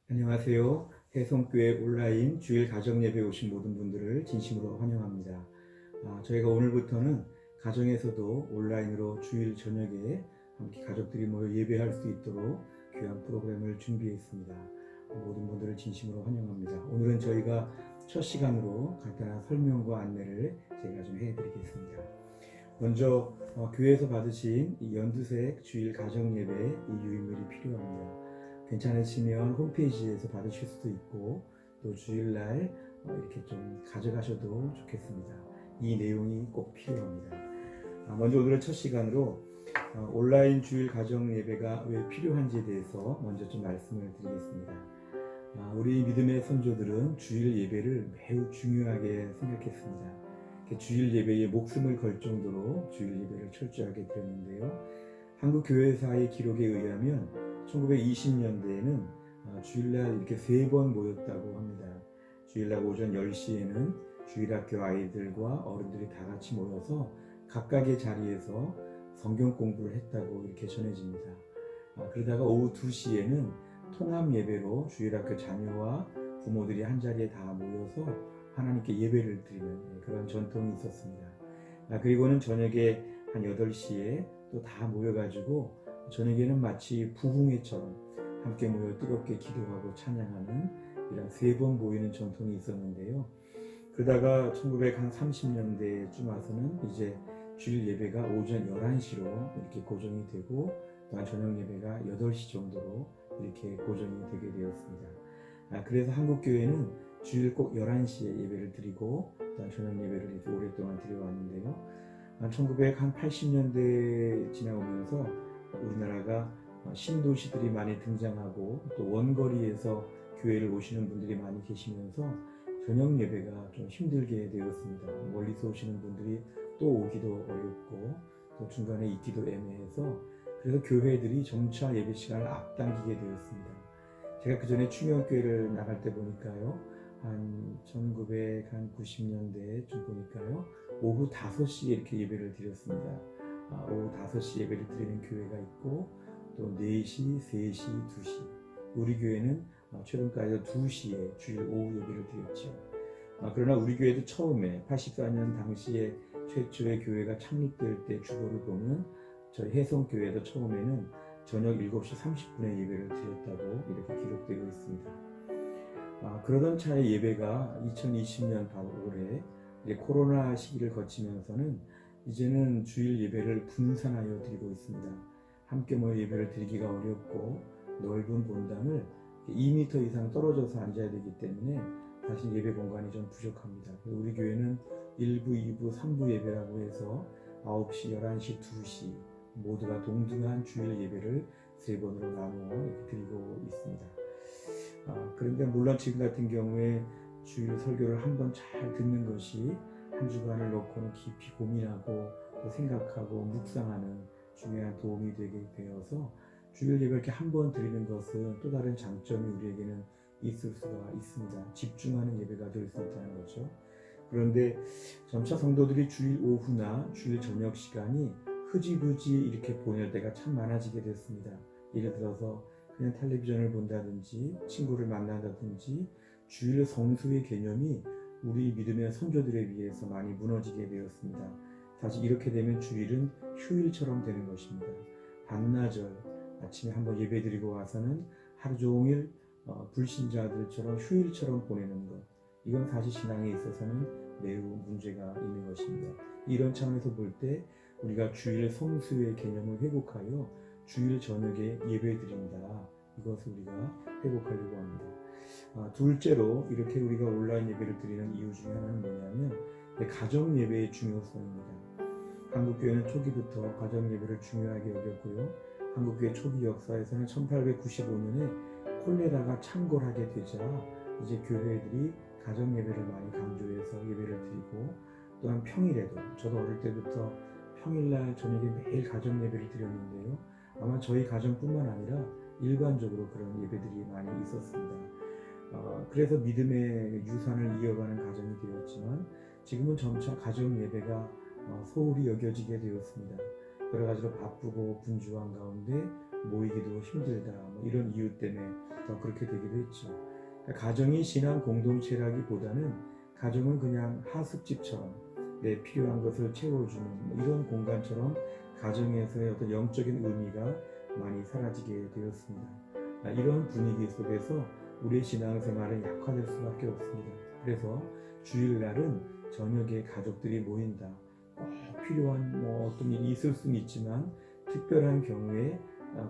안녕하세요. 해성교회 온라인 주일 가정예배 오신 모든 분들을 진심으로 환영합니다. 저희가 오늘부터는 가정에서도 온라인으로 주일 저녁에 함께 가족들이 모여 예배할 수 있도록 귀한 프로그램을 준비했습니다. 모든 분들을 진심으로 환영합니다. 오늘은 저희가 첫 시간으로 간단한 설명과 안내를 제가 좀 해드리겠습니다. 먼저 교회에서 받으신 이 연두색 주일 가정예배 이 유인물이 필요합니다. 괜찮으시면 홈페이지에서 받으실 수도 있고 또 주일날 이렇게 좀 가져가셔도 좋겠습니다. 이 내용이 꼭 필요합니다. 먼저 오늘의 첫 시간으로 온라인 주일 가정 예배가 왜 필요한지에 대해서 먼저 좀 말씀을 드리겠습니다. 우리 믿음의 선조들은 주일 예배를 매우 중요하게 생각했습니다. 주일 예배에 목숨을 걸 정도로 주일 예배를 철저하게 드렸는데요. 한국 교회사의 기록에 의하면 1920년대에는 주일날 이렇게 3번 모였다고 합니다. 주일날 오전 10시에는 주일학교 아이들과 어른들이 다 같이 모여서 각각의 자리에서 성경 공부를 했다고 이렇게 전해집니다. 그러다가 오후 2시에는 통합 예배로 주일학교 자녀와 부모들이 한 자리에 다 모여서 하나님께 예배를 드리는 그런 전통이 있었습니다. 그리고는 저녁에 한 8시에 또 다 모여가지고 저녁에는 마치 부흥회처럼 함께 모여 뜨겁게 기도하고 찬양하는 이런 3번 모이는 전통이 있었는데요. 그러다가 1930년대쯤 와서는 이제 주일 예배가 오전 11시로 이렇게 고정이 되고 또한 저녁 예배가 8시 정도로 이렇게 고정이 되게 되었습니다. 그래서 한국교회는 주일 꼭 11시에 예배를 드리고 또한 저녁 예배를 이렇게 오랫동안 드려왔는데요. 1980년대 지나오면서 우리나라가 신도시들이 많이 등장하고 또 원거리에서 교회를 오시는 분들이 많이 계시면서 저녁 예배가 좀 힘들게 되었습니다. 멀리서 오시는 분들이 또 오기도 어렵고 또 중간에 있기도 애매해서 그래서 교회들이 점차 예배 시간을 앞당기게 되었습니다. 제가 그 전에 충영교회를 나갈 때 보니까요, 한 1990년대쯤 보니까요, 오후 5시에 이렇게 예배를 드렸습니다. 오후 5시 예배를 드리는 교회가 있고 또 4시, 3시, 2시. 우리 교회는 최근까지 2시에 주일 오후 예배를 드렸죠. 그러나 우리 교회도 처음에 84년 당시에 최초의 교회가 창립될 때 주보를 보면 저희 해성교회도 처음에는 저녁 7시 30분에 예배를 드렸다고 이렇게 기록되고 있습니다. 그러던 차에 예배가 2020년 바로 올해 이제 코로나 시기를 거치면서는 이제는 주일 예배를 분산하여 드리고 있습니다. 함께 모여 예배를 드리기가 어렵고 넓은 본당을 2m 이상 떨어져서 앉아야 되기 때문에 사실 예배 공간이 좀 부족합니다. 그래서 우리 교회는 1부, 2부, 3부 예배라고 해서 9시, 11시, 2시 모두가 동등한 주일 예배를 3번으로 나누어 이렇게 드리고 있습니다. 그런데 물론 지금 같은 경우에 주일 설교를 한번 잘 듣는 것이 한 주간을 놓고는 깊이 고민하고 또 생각하고 묵상하는 중요한 도움이 되게 되어서 주일 예배 이렇게 한번 드리는 것은 또 다른 장점이 우리에게는 있을 수가 있습니다. 집중하는 예배가 될 수 있다는 거죠. 그런데 점차 성도들이 주일 오후나 주일 저녁 시간이 흐지부지 이렇게 보낼 때가 참 많아지게 됐습니다. 예를 들어서 그냥 텔레비전을 본다든지 친구를 만난다든지 주일 성수의 개념이 우리 믿음의 선조들에 비해서 많이 무너지게 되었습니다. 사실 이렇게 되면 주일은 휴일처럼 되는 것입니다. 반나절 아침에 한번 예배드리고 와서는 하루 종일 불신자들처럼 휴일처럼 보내는 것, 이건 사실 신앙에 있어서는 매우 문제가 있는 것입니다. 이런 차원에서 볼 때 우리가 주일 성수의 개념을 회복하여 주일 저녁에 예배 드린다, 이것을 우리가 회복하려고 합니다. 둘째로 이렇게 우리가 온라인 예배를 드리는 이유 중에 하나는 뭐냐면 가정 예배의 중요성입니다. 한국교회는 초기부터 가정 예배를 중요하게 여겼고요. 한국교회 초기 역사에서는 1895년에 콜레라가 창궐하게 되자 이제 교회들이 가정 예배를 많이 강조해서 예배를 드리고 또한 평일에도, 저도 어릴 때부터 평일날 저녁에 매일 가정 예배를 드렸는데요. 아마 저희 가정뿐만 아니라 일반적으로 그런 예배들이 많이 있었습니다. 그래서 믿음의 유산을 이어가는 가정이 되었지만 지금은 점차 가정 예배가 소홀히 여겨지게 되었습니다. 여러 가지로 바쁘고 분주한 가운데 모이기도 힘들다. 뭐 이런 이유 때문에 더 그렇게 되기도 했죠. 그러니까 가정이 신앙 공동체라기보다는 가정은 그냥 하숙집처럼 내 필요한 것을 채워주는 뭐 이런 공간처럼 가정에서의 어떤 영적인 의미가 많이 사라지게 되었습니다. 이런 분위기 속에서 우리의 신앙생활은 약화될 수밖에 없습니다. 그래서 주일날은 저녁에 가족들이 모인다. 꼭 필요한 뭐 어떤 일이 있을 수는 있지만 특별한 경우에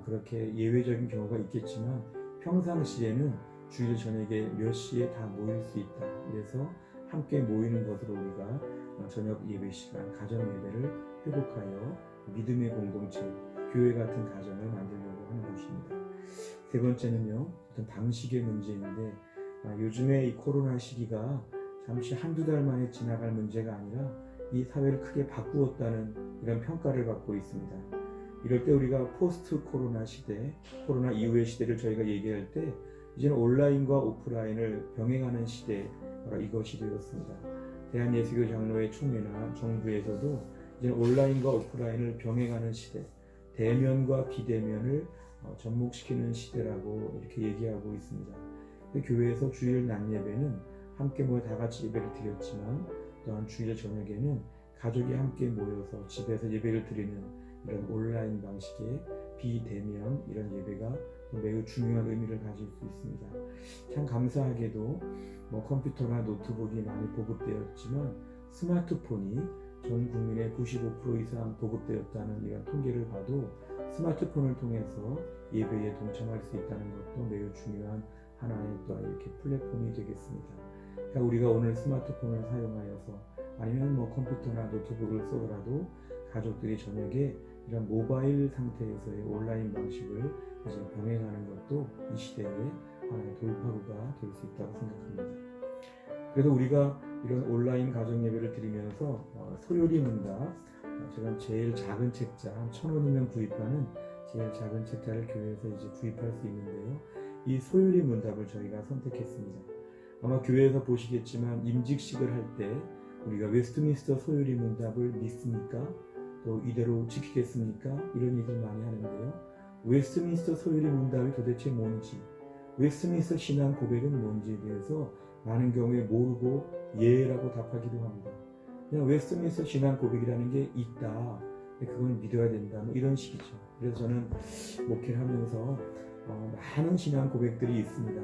그렇게 예외적인 경우가 있겠지만 평상시에는 주일 저녁에 몇 시에 다 모일 수 있다. 그래서 함께 모이는 것으로 우리가 저녁 예배 시간, 가정 예배를 회복하여 믿음의 공동체, 교회 같은 가정을 만들려고 하는 것입니다. 세 번째는요, 어떤 방식의 문제인데 요즘에 이 코로나 시기가 잠시 한두 달 만에 지나갈 문제가 아니라 이 사회를 크게 바꾸었다는 이런 평가를 받고 있습니다. 이럴 때 우리가 포스트 코로나 시대, 코로나 이후의 시대를 저희가 얘기할 때 이제는 온라인과 오프라인을 병행하는 시대, 바로 이것이 되었습니다. 대한예수교 장로회 총회나 정부에서도 이제는 온라인과 오프라인을 병행하는 시대, 대면과 비대면을 접목시키는 시대라고 이렇게 얘기하고 있습니다. 교회에서 주일 낮 예배는 함께 모여 다 같이 예배를 드렸지만 또한 주일 저녁에는 가족이 함께 모여서 집에서 예배를 드리는 이런 온라인 방식의 비대면 이런 예배가 매우 중요한 의미를 가질 수 있습니다. 참 감사하게도 컴퓨터나 노트북이 많이 보급되었지만 스마트폰이 전 국민의 95% 이상 보급되었다는 이런 통계를 봐도 스마트폰을 통해서 예배에 동참할 수 있다는 것도 매우 중요한 하나의 또 이렇게 플랫폼이 되겠습니다. 그러니까 우리가 오늘 스마트폰을 사용하여서 아니면 컴퓨터나 노트북을 써더라도 가족들이 저녁에 이런 모바일 상태에서의 온라인 방식을 이제 병행하는 것도 이 시대의 하나의 돌파구가 될 수 있다고 생각합니다. 그래도 우리가 이런 온라인 가정 예배를 드리면서 소요리 문답, 제가 제일 작은 책자 한 1,000원이면 구입하는 제일 작은 책자를 교회에서 이제 구입할 수 있는데요. 이 소요리 문답을 저희가 선택했습니다. 아마 교회에서 보시겠지만 임직식을 할 때 우리가 웨스트민스터 소요리 문답을 믿습니까? 또 이대로 지키겠습니까? 이런 얘기를 많이 하는데요. 웨스트민스터 소요리 문답이 도대체 뭔지, 웨스트민스터 신앙 고백은 뭔지에 대해서 많은 경우에 모르고 예라고 답하기도 합니다. 그냥 웨스트민스터 신앙 고백이라는 게 있다. 그건 믿어야 된다. 뭐 이런 식이죠. 그래서 저는 목회를 하면서 많은 신앙 고백들이 있습니다.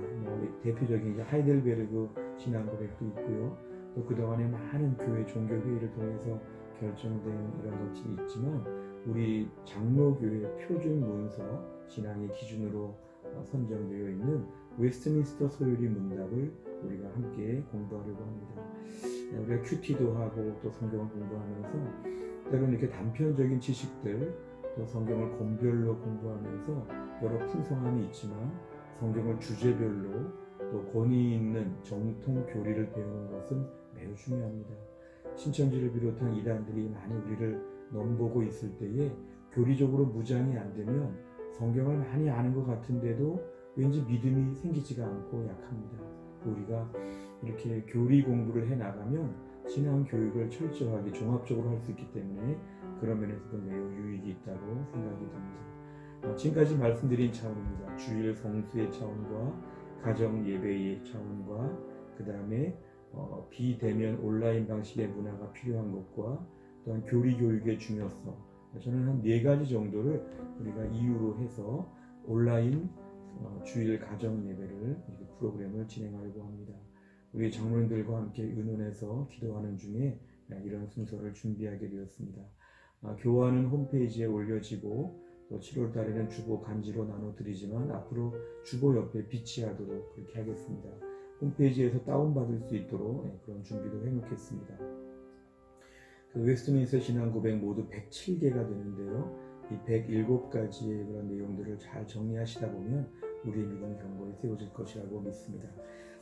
대표적인 이제 하이델베르그 신앙 고백도 있고요. 또 그동안에 많은 교회 종교 회의를 통해서 결정된 이런 것들이 있지만 우리 장로교회 표준 문서 신앙의 기준으로 선정되어 있는 웨스트민스터 소요리 문답을 우리가 함께 공부하려고 합니다. 우리가 큐티도 하고 또 성경을 공부하면서 때로는 이렇게 단편적인 지식들 또 성경을 본별로 공부하면서 여러 풍성함이 있지만 성경을 주제별로 또 권위 있는 정통 교리를 배우는 것은 매우 중요합니다. 신천지를 비롯한 이단들이 많이 우리를 넘보고 있을 때에 교리적으로 무장이 안 되면 성경을 많이 아는 것 같은데도 왠지 믿음이 생기지가 않고 약합니다. 우리가 이렇게 교리 공부를 해 나가면 신앙 교육을 철저하게 종합적으로 할 수 있기 때문에 그런 면에서도 매우 유익이 있다고 생각이 듭니다. 지금까지 말씀드린 차원입니다. 주일 성수의 차원과 가정 예배의 차원과 그 다음에 비대면 온라인 방식의 문화가 필요한 것과 또한 교리 교육의 중요성, 저는 한 4가지 정도를 우리가 이유로 해서 온라인 주일 가정 예배를 프로그램을 진행하려고 합니다. 우리 장로님들과 함께 의논해서 기도하는 중에 이런 순서를 준비하게 되었습니다. 교화는 홈페이지에 올려지고 또 7월 달에는 주보 간지로 나눠드리지만 앞으로 주보 옆에 비치하도록 그렇게 하겠습니다. 홈페이지에서 다운받을 수 있도록 그런 준비도 해놓겠습니다. 그 웨스트민스터 신앙 고백 모두 107개가 되는데요. 이 107가지의 그런 내용들을 잘 정리하시다 보면 우리의 믿음 경고에 세워질 것이라고 믿습니다.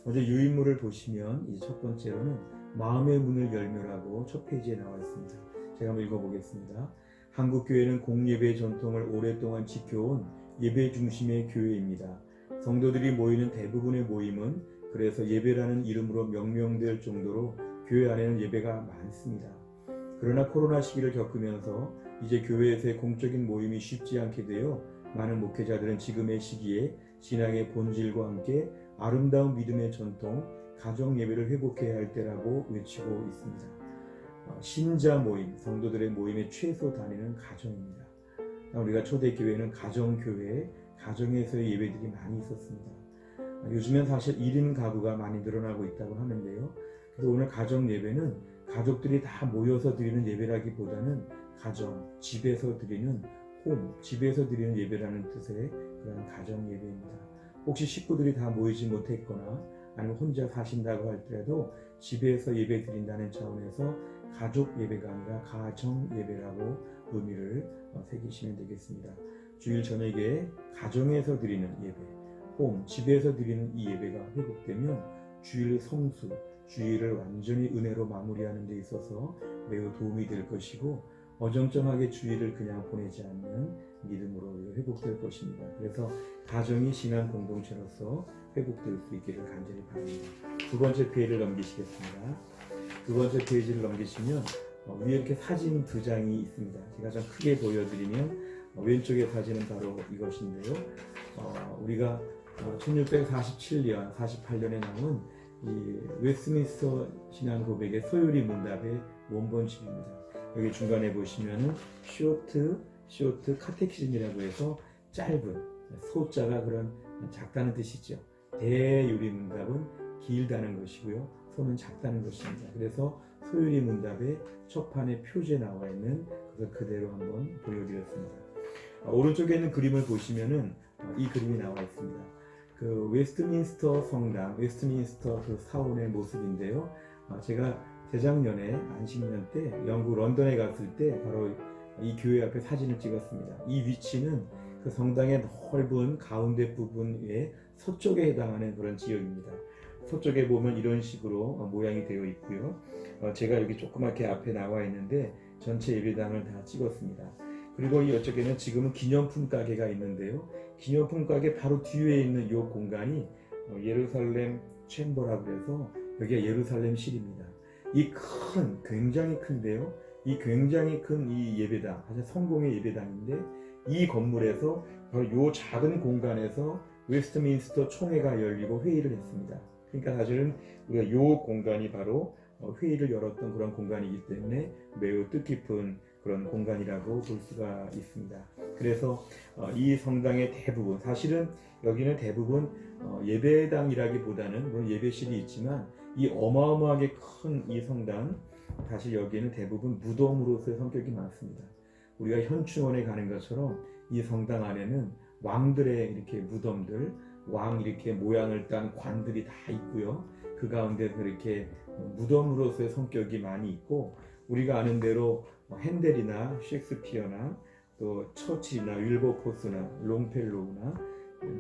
먼저 유인물을 보시면 이제 첫 번째로는 마음의 문을 열매라고 첫 페이지에 나와 있습니다. 제가 한번 읽어보겠습니다. 한국교회는 공예배의 전통을 오랫동안 지켜온 예배 중심의 교회입니다. 성도들이 모이는 대부분의 모임은 그래서 예배라는 이름으로 명명될 정도로 교회 안에는 예배가 많습니다. 그러나 코로나 시기를 겪으면서 이제 교회에서의 공적인 모임이 쉽지 않게 되어 많은 목회자들은 지금의 시기에 신앙의 본질과 함께 아름다운 믿음의 전통, 가정 예배를 회복해야 할 때라고 외치고 있습니다. 신자 모임, 성도들의 모임의 최소 단위는 가정입니다. 우리가 초대교회는 가정교회, 가정에서의 예배들이 많이 있었습니다. 요즘엔 사실 1인 가구가 많이 늘어나고 있다고 하는데요. 그래서 오늘 가정 예배는 가족들이 다 모여서 드리는 예배라기보다는 가정, 집에서 드리는 집에서 드리는 예배라는 뜻의 그런 가정 예배입니다. 혹시 식구들이 다 모이지 못했거나 아니면 혼자 사신다고 할지라도 집에서 예배 드린다는 차원에서 가족 예배가 아니라 가정 예배라고 의미를 새기시면 되겠습니다. 주일 저녁에 가정에서 드리는 예배, 집에서 드리는 이 예배가 회복되면 주일 성수, 주일을 완전히 은혜로 마무리하는 데 있어서 매우 도움이 될 것이고 어정쩡하게 주일을 그냥 보내지 않는 믿음으로 회복될 것입니다. 그래서 가정이 신앙 공동체로서 회복될 수 있기를 간절히 바랍니다. 두 번째 페이지를 넘기시겠습니다. 두 번째 페이지를 넘기시면 위에 이렇게 사진 두 장이 있습니다. 제가 좀 크게 보여드리면 왼쪽의 사진은 바로 이것인데요. 우리가 1647년, 48년에 나온 이 웨스트민스터 신앙 고백의 소요리 문답의 원본집입니다. 여기 중간에 보시면은 쇼트 카테키즘이라고 해서 짧은, 소자가 그런 작다는 뜻이죠. 대요리 문답은 길다는 것이고요. 소는 작다는 것입니다. 그래서 소요리 문답의 첫 판에 표지에 나와 있는 그걸 그대로 한번 보여드렸습니다. 오른쪽에 있는 그림을 보시면은 이 그림이 나와 있습니다. 그 웨스트민스터 성당, 웨스트민스터 그 사원의 모습인데요. 제가 재작년에 안식년 때 영국 런던에 갔을 때 바로 이 교회 앞에 사진을 찍었습니다. 이 위치는 그 성당의 넓은 가운데 부분의 서쪽에 해당하는 그런 지역입니다. 서쪽에 보면 이런 식으로 모양이 되어 있고요. 제가 여기 조그맣게 앞에 나와 있는데 전체 예배당을 다 찍었습니다. 그리고 이쪽에는 지금은 기념품 가게가 있는데요. 기념품 가게 바로 뒤에 있는 이 공간이 예루살렘 챔버라고 해서 여기가 예루살렘실입니다. 굉장히 큰데요. 이 굉장히 큰 이 예배당, 사실 성공의 예배당인데 이 건물에서 바로 이 작은 공간에서 웨스트민스터 총회가 열리고 회의를 했습니다. 그러니까 사실은 우리가 이 공간이 바로 회의를 열었던 그런 공간이기 때문에 매우 뜻깊은 그런 공간이라고 볼 수가 있습니다. 그래서 이 성당의 대부분, 사실은 여기는 대부분 예배당이라기보다는 물론 예배실이 있지만 이 어마어마하게 큰 이 성당, 사실 여기에는 대부분 무덤으로서의 성격이 많습니다. 우리가 현충원에 가는 것처럼 이 성당 안에는 왕들의 이렇게 무덤들, 왕 이렇게 모양을 딴 관들이 다 있고요. 그 가운데서 이렇게 무덤으로서의 성격이 많이 있고, 우리가 아는 대로 핸델이나 셰익스피어나 또 처칠이나 윌버포스나 롱펠로우나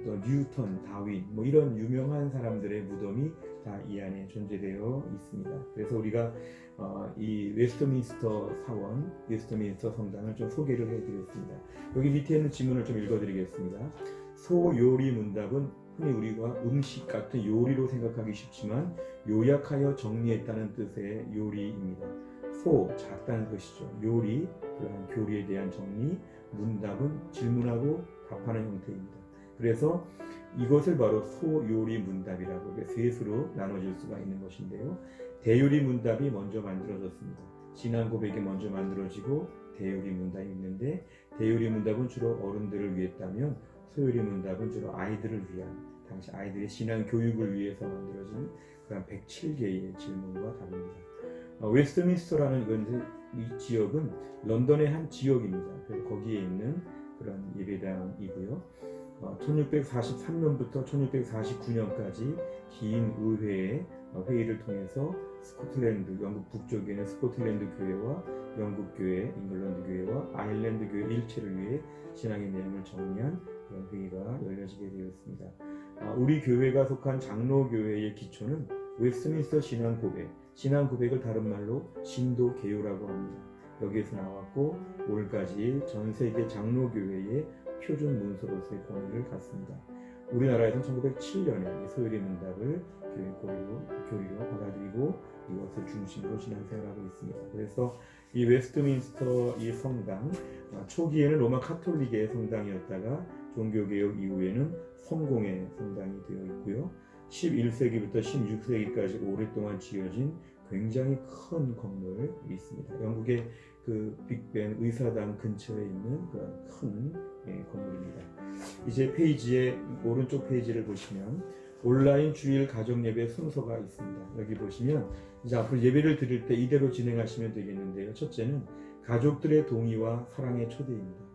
또 뉴턴, 다윈 이런 유명한 사람들의 무덤이 다 이 안에 존재되어 있습니다. 그래서 우리가 이 웨스트민스터 사원, 웨스트민스터 성당을 좀 소개를 해드렸습니다. 여기 밑에 있는 지문을 좀 읽어드리겠습니다. 소요리 문답은 흔히 우리가 음식 같은 요리로 생각하기 쉽지만 요약하여 정리했다는 뜻의 요리입니다. 작다는 것이죠. 요리, 그러한 교리에 대한 정리, 문답은 질문하고 답하는 형태입니다. 그래서 이것을 바로 소요리 문답이라고 셋으로 나눠질 수가 있는 것인데요. 대요리 문답이 먼저 만들어졌습니다. 신앙 고백이 먼저 만들어지고 대요리 문답이 있는데, 대요리 문답은 주로 어른들을 위했다면 소요리 문답은 주로 아이들을 위한, 당시 아이들의 신앙 교육을 위해서 만들어진 그런 107개의 질문과 답입니다. 웨스트민스터라는 이 지역은 런던의 한 지역입니다. 그래서 거기에 있는 그런 예배당이고요. 1643년부터 1649년까지 긴 의회의 회의를 통해서 스코틀랜드, 영국 북쪽에 있는 스코틀랜드 교회와 영국 교회, 잉글랜드 교회와 아일랜드 교회 일체를 위해 신앙의 내용을 정리한 그런 회의가 열려지게 되었습니다. 우리 교회가 속한 장로교회의 기초는 웨스트민스터 신앙 고백, 신앙 고백을 다른 말로 신도 개요라고 합니다. 여기에서 나왔고 올까지 전 세계 장로교회의 표준 문서로서의 권위를 갖습니다. 우리나라에서는 1907년에 소요리 문답을 교리로 받아들이고 이것을 중심으로 신앙생활하고 있습니다. 그래서 이 웨스트민스터 이 성당, 초기에는 로마 카톨릭의 성당이었다가 종교개혁 이후에는 성공의 성당이 되어 있고요. 11세기부터 16세기까지 오랫동안 지어진 굉장히 큰 건물이 있습니다. 영국의 그 빅벤 의사당 근처에 있는 그런 큰 건물입니다. 이제 페이지의 오른쪽 페이지를 보시면 온라인 주일 가정 예배 순서가 있습니다. 여기 보시면 이제 앞으로 예배를 드릴 때 이대로 진행하시면 되겠는데요. 첫째는 가족들의 동의와 사랑의 초대입니다.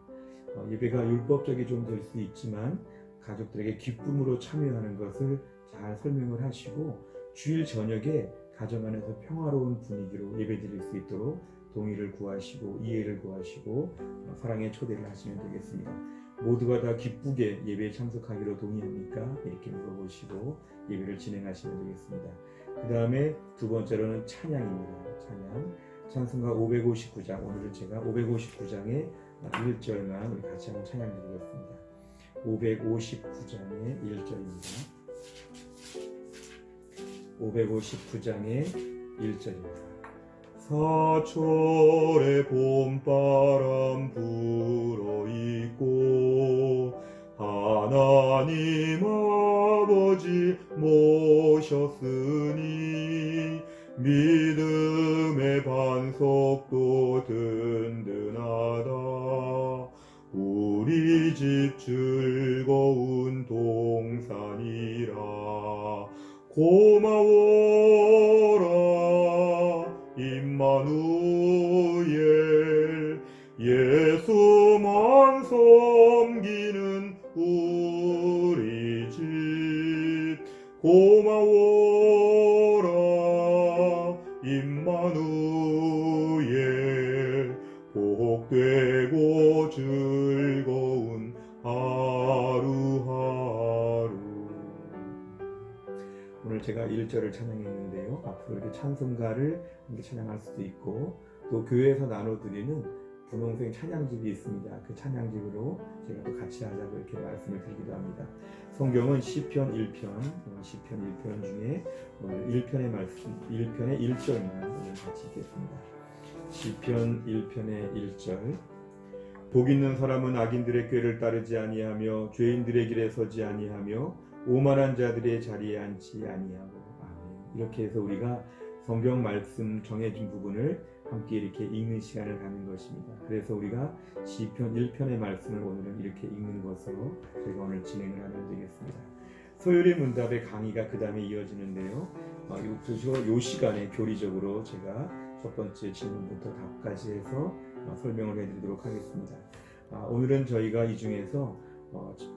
예배가 율법적이 좀 될 수 있지만 가족들에게 기쁨으로 참여하는 것을 잘 설명을 하시고 주일 저녁에 가정 안에서 평화로운 분위기로 예배드릴 수 있도록 동의를 구하시고 이해를 구하시고 사랑의 초대를 하시면 되겠습니다. 모두가 다 기쁘게 예배에 참석하기로 동의합니까? 이렇게 물어보시고 예배를 진행하시면 되겠습니다. 그 다음에 두 번째로는 찬양입니다. 찬송가 559장, 오늘은 제가 559장의 1절만 우리 같이 한번 찬양 드리겠습니다. 559장의 1절입니다. 559장의 1절입니다. 사철의 봄바람 불어있고 하나님 아버지 모셨으니 믿음의 반석도 든든하다. 우리 집 즐거운 동산이라. 고마워라 임마누엘. 예수만 섬기는 우리 집. 고마워라 임마누엘. 복되고 즐거운 하루하루. 오늘 제가 1절을 찬양했는데요. 앞으로 이렇게 찬송가를 함께 찬양할 수도 있고 또 교회에서 나눠드리는 분홍색 찬양집이 있습니다. 그 찬양집으로 제가 또 같이 하자고 이렇게 말씀을 드리기도 합니다. 성경은 시편 1편 중에 오늘 1편의 말씀, 1편의 1절만 오늘 같이 읽겠습니다. 시편 1편의 1절. 복 있는 사람은 악인들의 꾀를 따르지 아니하며 죄인들의 길에 서지 아니하며 오만한 자들의 자리에 앉지 아니하고. 아멘. 이렇게 해서 우리가 성경 말씀 정해진 부분을 함께 이렇게 읽는 시간을 갖는 것입니다. 그래서 우리가 시편 1편의 말씀을 오늘은 이렇게 읽는 것으로 저희가 오늘 진행을 하면 되겠습니다. 소요리 문답의 강의가 그 다음에 이어지는데요. 이 시간에 교리적으로 제가 첫 번째 질문부터 답까지 해서 설명을 해드리도록 하겠습니다. 오늘은 저희가 이 중에서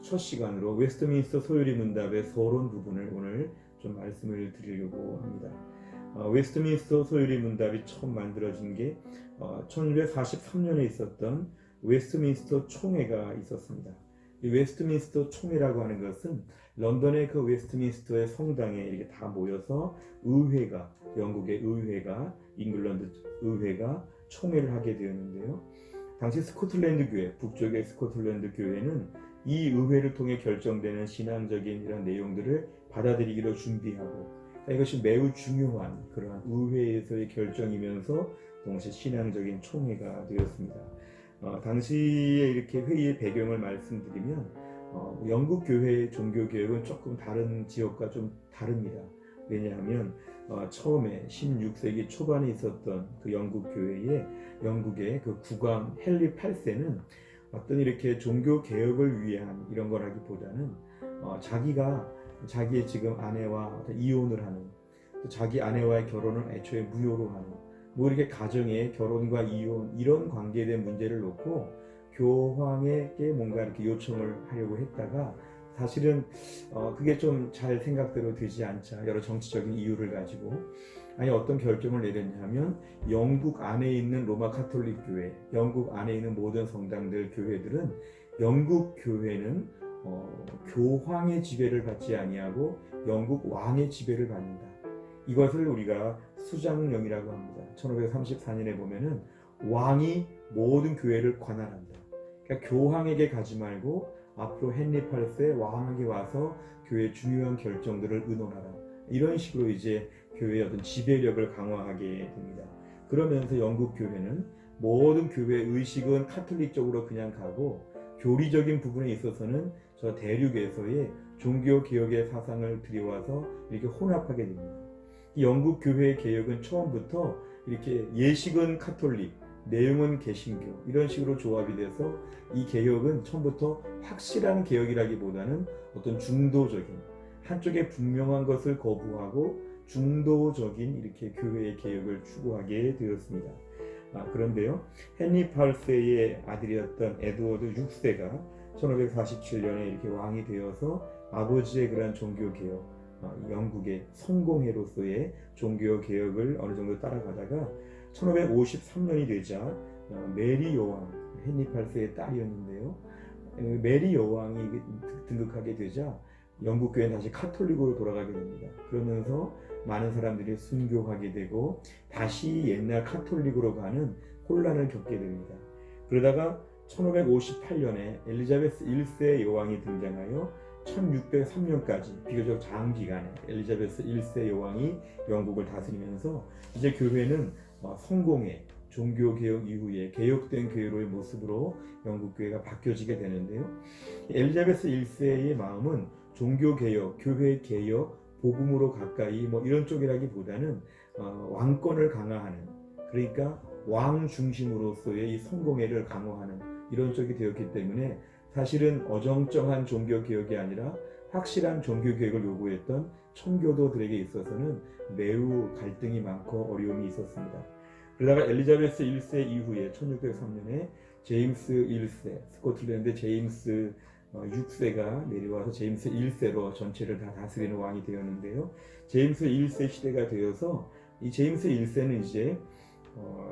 첫 시간으로 웨스트민스터 소요리 문답의 서론 부분을 오늘 좀 말씀을 드리려고 합니다. 웨스트민스터 소요리 문답이 처음 만들어진 게 1943년에 있었던 웨스트민스터 총회가 있었습니다. 이 웨스트민스터 총회라고 하는 것은 런던의 그 웨스트민스터의 성당에 이렇게 다 모여서 의회가, 영국의 의회가, 잉글랜드 의회가 총회를 하게 되었는데요. 당시 스코틀랜드 교회, 북쪽의 스코틀랜드 교회는 이 의회를 통해 결정되는 신앙적인 이런 내용들을 받아들이기로 준비하고, 이것이 매우 중요한 그러한 의회에서의 결정이면서 동시에 신앙적인 총회가 되었습니다. 당시에 이렇게 회의의 배경을 말씀드리면 영국 교회의 종교 개혁은 조금 다른 지역과 좀 다릅니다. 왜냐하면 처음에 16세기 초반에 있었던 그 영국 교회에 영국의 그 국왕 헨리 8세는 어떤 이렇게 종교 개혁을 위한 이런 거라기보다는 자기의 지금 아내와 이혼을 하는, 또 자기 아내와의 결혼을 애초에 무효로 하는, 뭐 이렇게 가정의 결혼과 이혼 이런 관계에 대한 문제를 놓고 교황에게 뭔가 이렇게 요청을 하려고 했다가 사실은 그게 좀 잘 생각대로 되지 않자 여러 정치적인 이유를 가지고 어떤 결정을 내렸냐면 영국 안에 있는 로마 카톨릭 교회, 영국 안에 있는 모든 성당들 교회들은 영국 교회는 교황의 지배를 받지 아니하고 영국 왕의 지배를 받는다. 이것을 우리가 수장령이라고 합니다. 1534년에 보면은 왕이 모든 교회를 관할한다. 그러니까 교황에게 가지 말고 앞으로 헨리 8세 왕에게 와서 교회의 중요한 결정들을 의논하라. 이런 식으로 이제 교회의 어떤 지배력을 강화하게 됩니다. 그러면서 영국 교회는 모든 교회 의식은 카톨릭적으로 그냥 가고 교리적인 부분에 있어서는 저 대륙에서의 종교 개혁의 사상을 들여와서 이렇게 혼합하게 됩니다. 이 영국 교회의 개혁은 처음부터 이렇게 예식은 카톨릭, 내용은 개신교 이런 식으로 조합이 돼서 이 개혁은 처음부터 확실한 개혁이라기보다는 어떤 중도적인 한쪽에 분명한 것을 거부하고 중도적인 이렇게 교회의 개혁을 추구하게 되었습니다. 그런데요, 헨리 8세의 아들이었던 에드워드 6세가 1547년에 이렇게 왕이 되어서 아버지의 그런 종교 개혁, 영국의 성공회로서의 종교 개혁을 어느 정도 따라가다가 1553년이 되자 메리 여왕, 헨리 8세의 딸이었는데요. 메리 여왕이 등극하게 되자 영국 교회는 다시 카톨릭으로 돌아가게 됩니다. 그러면서 많은 사람들이 순교하게 되고 다시 옛날 카톨릭으로 가는 혼란을 겪게 됩니다. 그러다가 1558년에 엘리자베스 1세 여왕이 등장하여 1603년까지 비교적 장기간에 엘리자베스 1세 여왕이 영국을 다스리면서 이제 교회는 성공의 종교개혁 이후에 개혁된 교회로의 모습으로 영국 교회가 바뀌어지게 되는데요. 엘리자베스 1세의 마음은 종교개혁, 교회개혁, 복음으로 가까이 이런 쪽이라기보다는 왕권을 강화하는, 그러니까 왕 중심으로서의 이 성공회를 강화하는 이런 쪽이 되었기 때문에 사실은 어정쩡한 종교개혁이 아니라 확실한 종교개혁을 요구했던 청교도들에게 있어서는 매우 갈등이 많고 어려움이 있었습니다. 그러다가 엘리자베스 1세 이후에 1603년에 제임스 1세, 스코틀랜드 제임스 6세가 내려와서 제임스 1세로 전체를 다 다스리는 왕이 되었는데요. 제임스 1세 시대가 되어서 이 제임스 1세는 이제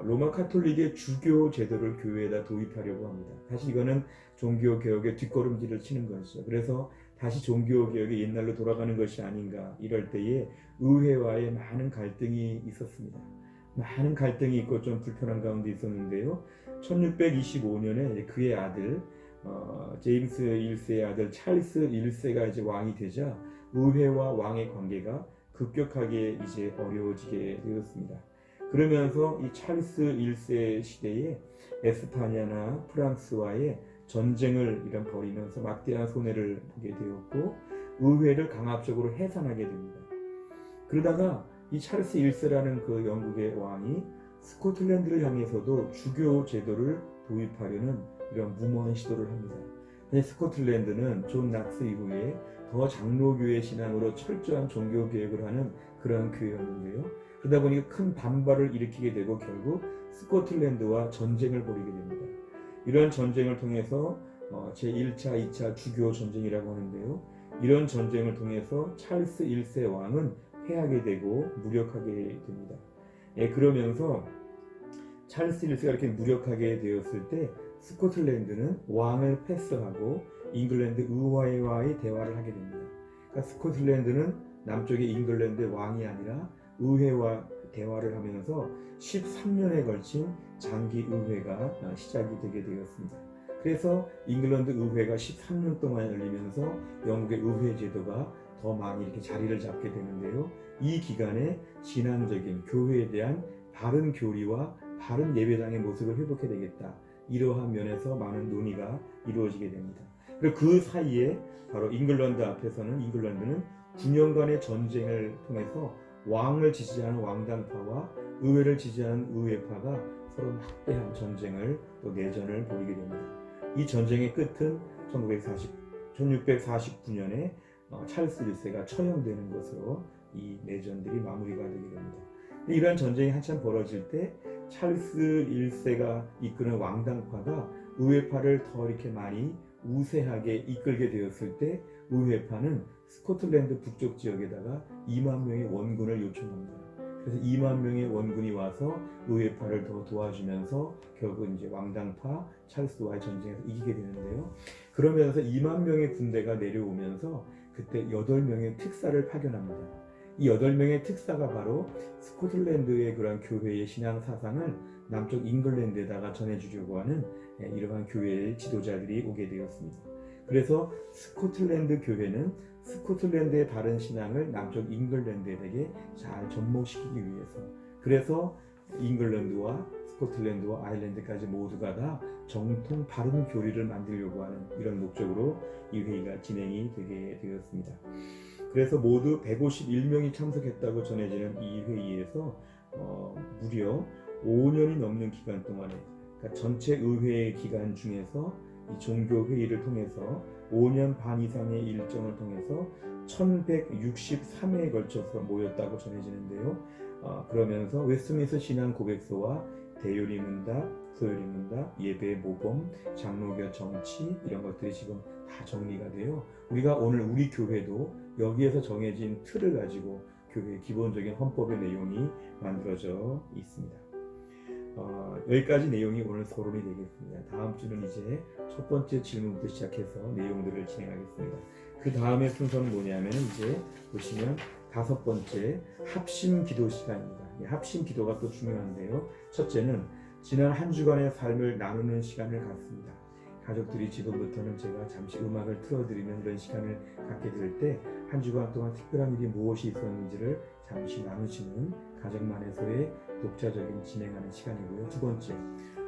로마 카톨릭의 주교 제도를 교회에다 도입하려고 합니다. 사실 이거는 종교 개혁의 뒷걸음질을 치는 것이죠. 그래서 다시 종교 개혁이 옛날로 돌아가는 것이 아닌가 이럴 때에 의회와의 많은 갈등이 있었습니다. 많은 갈등이 있고 좀 불편한 가운데 있었는데요. 1625년에 그의 아들 제임스 1세의 아들 찰스 1세가 이제 왕이 되자 의회와 왕의 관계가 급격하게 이제 어려워지게 되었습니다. 그러면서 이 찰스 1세 시대에 에스파냐나 프랑스와의 전쟁을 벌이면서 막대한 손해를 보게 되었고 의회를 강압적으로 해산하게 됩니다. 그러다가 이 찰스 1세라는 그 영국의 왕이 스코틀랜드를 향해서도 주교 제도를 도입하려는 이런 무모한 시도를 합니다. 스코틀랜드는 존 낙스 이후에 더 장로교회 신앙으로 철저한 종교 개혁을 하는 그런 교회였는데요. 그러다 보니까 큰 반발을 일으키게 되고 결국 스코틀랜드와 전쟁을 벌이게 됩니다. 이런 전쟁을 통해서 제1차, 2차 주교 전쟁이라고 하는데요. 이런 전쟁을 통해서 찰스 1세 왕은 패하게 되고 무력하게 됩니다. 그러면서 찰스 1세가 이렇게 무력하게 되었을 때 스코틀랜드는 왕을 패스하고 잉글랜드 의회와의 대화를 하게 됩니다. 그러니까 스코틀랜드는 남쪽의 잉글랜드 왕이 아니라 의회와 대화를 하면서 13년에 걸친 장기 의회가 시작이 되게 되었습니다. 그래서 잉글랜드 의회가 13년 동안 열리면서 영국의 의회 제도가 더 많이 이렇게 자리를 잡게 되는데요. 이 기간에 신앙적인 교회에 대한 바른 교리와 바른 예배당의 모습을 회복해야 되겠다. 이러한 면에서 많은 논의가 이루어지게 됩니다. 그리고 그 사이에 바로 잉글랜드 앞에서는 잉글랜드는 9년간의 전쟁을 통해서 왕을 지지하는 왕당파와 의회를 지지하는 의회파가 서로 막대한 전쟁을 또 내전을 벌이게 됩니다. 이 전쟁의 끝은 1649년에 찰스 1세가 처형되는 것으로 이 내전들이 마무리가 되게 됩니다. 이러한 전쟁이 한참 벌어질 때 찰스 1세가 이끄는 왕당파가 의회파를 더 이렇게 많이 우세하게 이끌게 되었을 때 의회파는 스코틀랜드 북쪽 지역에다가 2만 명의 원군을 요청합니다. 그래서 2만 명의 원군이 와서 의회파를 더 도와주면서 결국 이제 왕당파 찰스와의 전쟁에서 이기게 되는데요. 그러면서 2만 명의 군대가 내려오면서 그때 8명의 특사를 파견합니다. 이 8명의 특사가 바로 스코틀랜드의 그런 교회의 신앙 사상을 남쪽 잉글랜드에다가 전해주려고 하는 이러한 교회의 지도자들이 오게 되었습니다. 그래서 스코틀랜드 교회는 스코틀랜드의 다른 신앙을 남쪽 잉글랜드에게 잘 접목시키기 위해서, 그래서 잉글랜드와 스코틀랜드와 아일랜드까지 모두가 다 정통 바른 교리를 만들려고 하는 이런 목적으로 이 회의가 진행이 되게 되었습니다. 그래서 모두 151명이 참석했다고 전해지는 이 회의에서 무려 5년이 넘는 기간 동안에, 그러니까 전체 의회 기간 중에서 이 종교 회의를 통해서 5년 반 이상의 일정을 통해서 1163회에 걸쳐서 모였다고 전해지는데요. 그러면서 웨스트민스터 신앙 고백서와 대요리 문답, 소요리 문답, 예배 모범, 장로교 정치 이런 것들이 지금 다 정리가 돼요. 우리가 오늘 우리 교회도 여기에서 정해진 틀을 가지고 교회의 기본적인 헌법의 내용이 만들어져 있습니다. 여기까지 내용이 오늘 서론이 되겠습니다. 다음 주는 이제 첫 번째 질문부터 시작해서 내용들을 진행하겠습니다. 그 다음에 순서는 뭐냐면 이제 보시면 다섯 번째 합심 기도 시간입니다. 합심 기도가 또 중요한데요. 첫째는 지난 한 주간의 삶을 나누는 시간을 갖습니다. 가족들이 지금부터는 제가 잠시 음악을 틀어드리는 이런 시간을 갖게 될 때 한 주간 동안 특별한 일이 무엇이 있었는지를 잠시 나누시는 가정만에서의 독자적인 진행하는 시간이고요. 두 번째,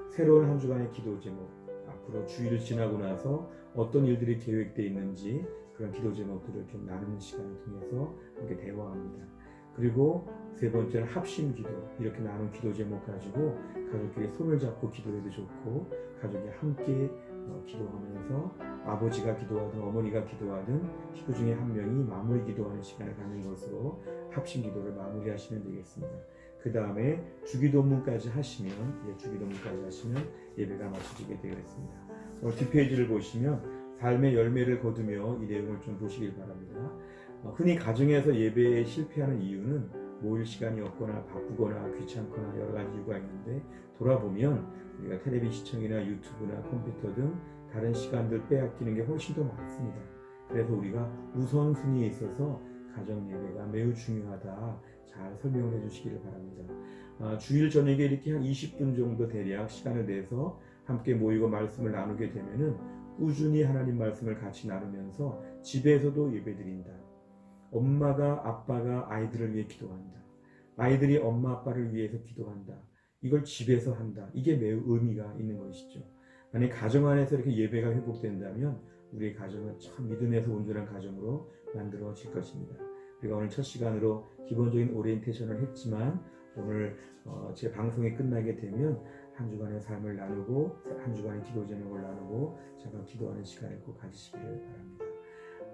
새로운 한 주간의 기도 제목, 앞으로 주일을 지나고 나서 어떤 일들이 계획되어 있는지 그런 기도 제목들을 좀 나누는 시간을 통해서 함께 대화합니다. 그리고 세 번째는 합심 기도, 이렇게 나눈 기도 제목 가지고 가족끼리 손을 잡고 기도해도 좋고 가족이 함께 기도하면서 아버지가 기도하든 어머니가 기도하든 식구 중에 한 명이 마무리 기도하는 시간을 갖는 것으로 합심 기도를 마무리하시면 되겠습니다. 그 다음에 주기도문까지 하시면 예배가 마쳐지게 되어 있습니다. 뒷페이지를 보시면 삶의 열매를 거두며 이 내용을 좀 보시길 바랍니다. 흔히 가정에서 예배에 실패하는 이유는 모일 시간이 없거나 바쁘거나 귀찮거나 여러 가지 이유가 있는데 돌아보면 우리가 텔레비전 시청이나 유튜브나 컴퓨터 등 다른 시간들 빼앗기는 게 훨씬 더 많습니다. 그래서 우리가 우선순위에 있어서 가정 예배가 매우 중요하다 잘 설명을 해주시기를 바랍니다. 주일 저녁에 이렇게 한 20분 정도 대략 시간을 내서 함께 모이고 말씀을 나누게 되면은 꾸준히 하나님 말씀을 같이 나누면서 집에서도 예배드린다. 엄마가 아빠가 아이들을 위해 기도한다. 아이들이 엄마 아빠를 위해서 기도한다. 이걸 집에서 한다. 이게 매우 의미가 있는 것이죠. 만약 가정 안에서 이렇게 예배가 회복된다면 우리의 가정은 참 믿음에서 온전한 가정으로 만들어질 것입니다. 우리가 오늘 첫 시간으로 기본적인 오리엔테이션을 했지만 오늘 제 방송이 끝나게 되면 한 주간의 삶을 나누고 한 주간의 기도 제목을 나누고 잠깐 기도하는 시간을 꼭 가지시기를 바랍니다.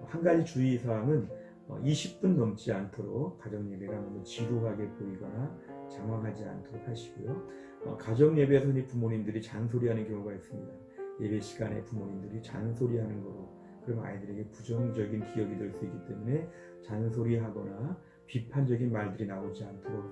한 가지 주의사항은 20분 넘지 않도록 가정 예배가 너무 지루하게 보이거나 장황하지 않도록 하시고요. 가정 예배에서 흔히 부모님들이 잔소리하는 경우가 있습니다. 예배 시간에 부모님들이 잔소리하는 거로 그러면 아이들에게 부정적인 기억이 될 수 있기 때문에 잔소리하거나 비판적인 말들이 나오지 않도록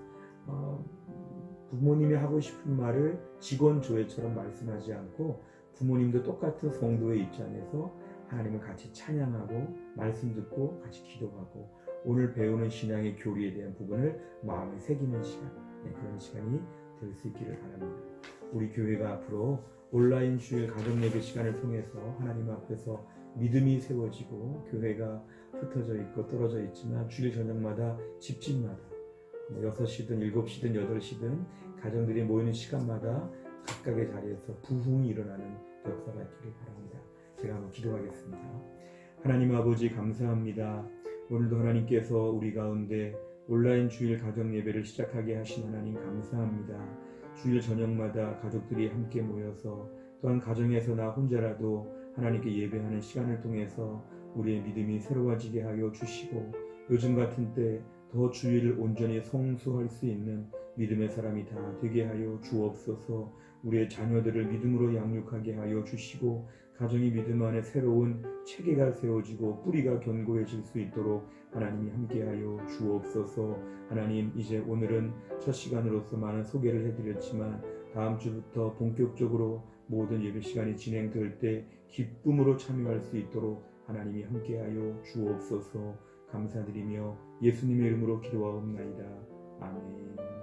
부모님이 하고 싶은 말을 직원 조회처럼 말씀하지 않고 부모님도 똑같은 성도의 입장에서 하나님을 같이 찬양하고 말씀 듣고 같이 기도하고 오늘 배우는 신앙의 교리에 대한 부분을 마음에 새기는 시간, 그런 시간이 될 수 있기를 바랍니다. 우리 교회가 앞으로 온라인 주일 가정 예배 시간을 통해서 하나님 앞에서 믿음이 세워지고 교회가 흩어져 있고 떨어져 있지만 주일 저녁마다 집집마다 6시든 7시든 8시든 가정들이 모이는 시간마다 각각의 자리에서 부흥이 일어나는 역사가 있기를 바랍니다. 제가 한번 기도하겠습니다. 하나님 아버지 감사합니다. 오늘도 하나님께서 우리 가운데 온라인 주일 가정 예배를 시작하게 하신 하나님 감사합니다. 주일 저녁마다 가족들이 함께 모여서 또한 가정에서 나 혼자라도 하나님께 예배하는 시간을 통해서 우리의 믿음이 새로워지게 하여 주시고 요즘 같은 때 더 주일을 온전히 성수할 수 있는 믿음의 사람이 다 되게 하여 주옵소서. 우리의 자녀들을 믿음으로 양육하게 하여 주시고 가정이 믿음 안에 새로운 체계가 세워지고 뿌리가 견고해질 수 있도록 하나님이 함께하여 주옵소서. 하나님 이제 오늘은 첫 시간으로서 많은 소개를 해드렸지만 다음 주부터 본격적으로 모든 예배 시간이 진행될 때 기쁨으로 참여할 수 있도록 하나님이 함께하여 주옵소서. 감사드리며 예수님의 이름으로 기도하옵나이다. 아멘.